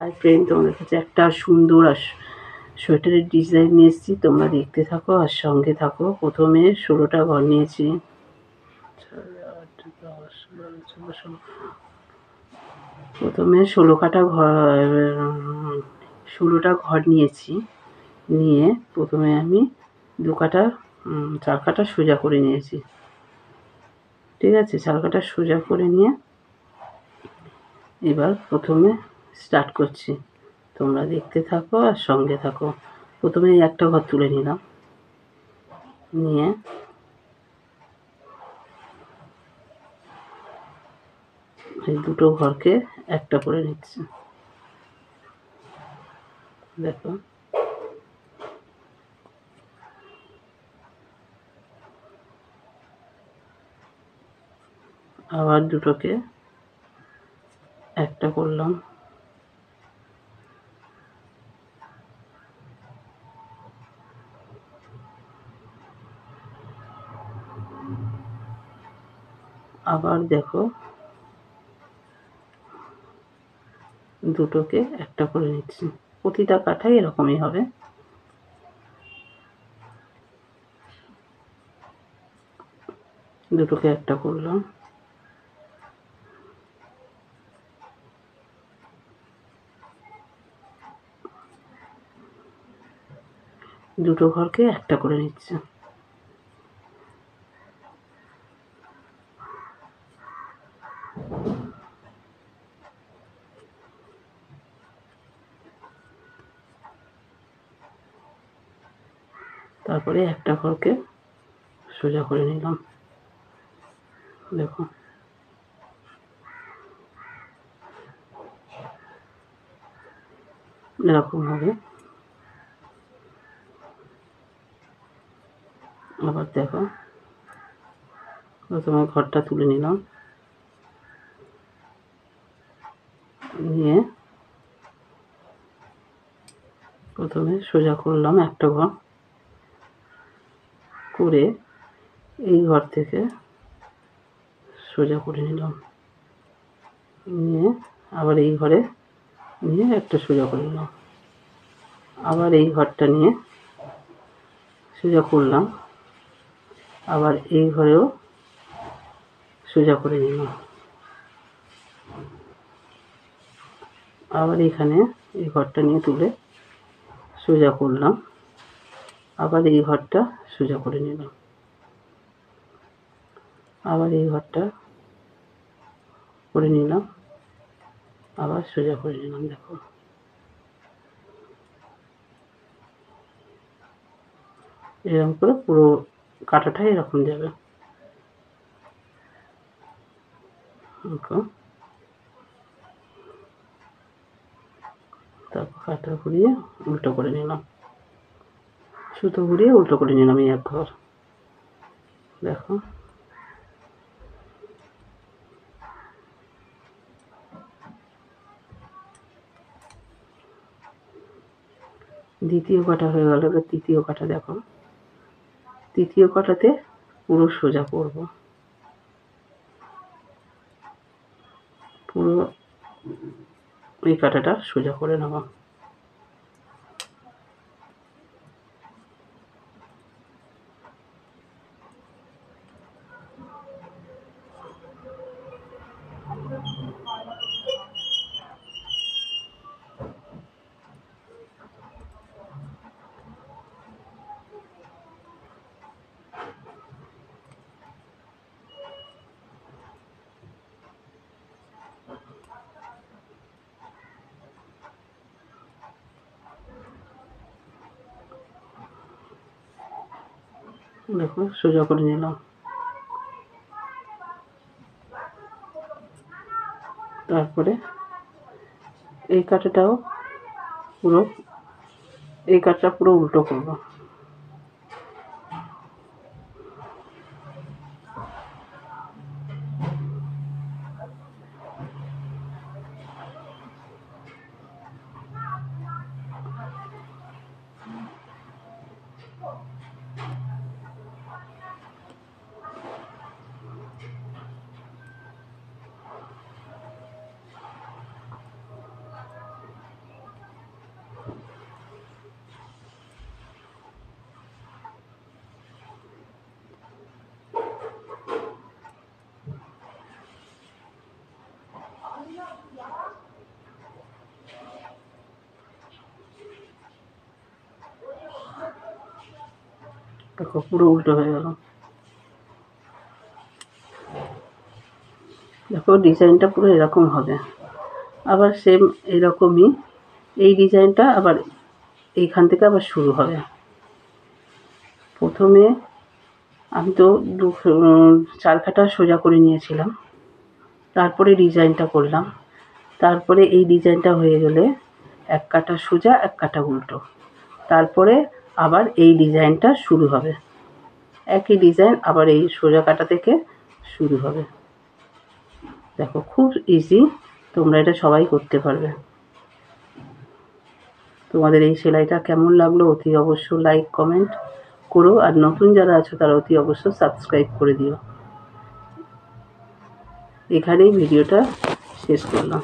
আর friend, তোমাদের কাছে একটা সুন্দর সোয়েটারের ডিজাইন নিয়ে এসেছি, তোমরা দেখতে থাকো আর সঙ্গে থাকো। প্রথমে 16টা ঘর নিয়েছি। 8, 10, 12, 14, 16। প্রথমে 16টা ঘর নিয়েছি। নিয়ে প্রথমে আমি 2 কাটা 4 কাটা সোজা করে নিয়েছি। ঠিক আছে, 4 কাটা সোজা করে নিয়ে এবার প্রথমে স্টার্ট করছি। তোমরা দেখতে থাকো আর সঙ্গে থাকো। প্রথমে একটা ঘর তুলে নিলাম, নিয়ে এই দুটো ঘরকে একটা করে নিচ্ছি। দেখো, আবার দুটোকে একটা করলাম। আবার দেখো, দুটোকে একটা করে নিচ্ছি। প্রতিটা কাঠাই এরকমই হবে। দুটোকে একটা করলাম, দুটো ঘরকে একটা করে নিচ্ছি। তারপরে একটা ঘরকে সোজা করে নিলাম। দেখো, এরকম হবে। আবার দেখো, প্রথমে ঘরটা তুলে নিলাম, নিয়ে প্রথমে সোজা করলাম একটা ঘর করে, এই ঘর থেকে সোজা করে নিলাম, নিয়ে আবার এই ঘরে নিয়ে একটা সোজা করে নিলাম। আবার এই ঘরটা নিয়ে সোজা করলাম, আবার এই ঘরেও সোজা করে নিলাম। আবার এখানে এই ঘরটা নিয়ে তুলে সোজা করলাম, আবার এই ঘরটা সোজা করে নিলাম। আবার এই ঘরটা করে নিলাম, আবার সোজা করে নিলাম। দেখো, এরকম করে পুরো কাটাটাই এরকম যাবে। দেখো, তারপর কাটা ঘুরিয়ে উল্টো করে নিলাম, সুতো ঘুরিয়ে উল্টো করে নিলাম এই এক ঘর। দেখো, দ্বিতীয় কাটা হয়ে গেল। এবার তৃতীয় কাটা দেখো, তৃতীয় কাটাতে পুরো সোজা করব, পুরো এই কাটাটা সোজা করে নেব। দেখো, সোজা করে নিলাম। তারপরে এই কাটাটাও পুরো, এই কাটাটা পুরো উল্টো করব। দেখো পুরো উল্টো হয়ে গেল। দেখো ডিজাইনটা পুরো এরকম হবে। আবার সেম এরকমই এই ডিজাইনটা আবার এইখান থেকে আবার শুরু হবে। প্রথমে আমি তো 4 কাটা সোজা করে নিয়েছিলাম, তারপরে ডিজাইনটা করলাম। তারপরে এই ডিজাইনটা হয়ে গেলে 1 কাটা সোজা 1 কাটা উল্টো, তারপরে আবার এই ডিজাইনটা শুরু হবে। একই ডিজাইন আবার এই সোজা কাটা থেকে শুরু হবে। দেখো খুব ইজি, তোমরা এটা সবাই করতে পারবে। তোমাদের এই সেলাইটা কেমন লাগলো অতি অবশ্য লাইক কমেন্ট করো, আর নতুন যারা আছো তারা অতি অবশ্য সাবস্ক্রাইব করে দিও। এখানেই ভিডিওটা শেষ করলাম।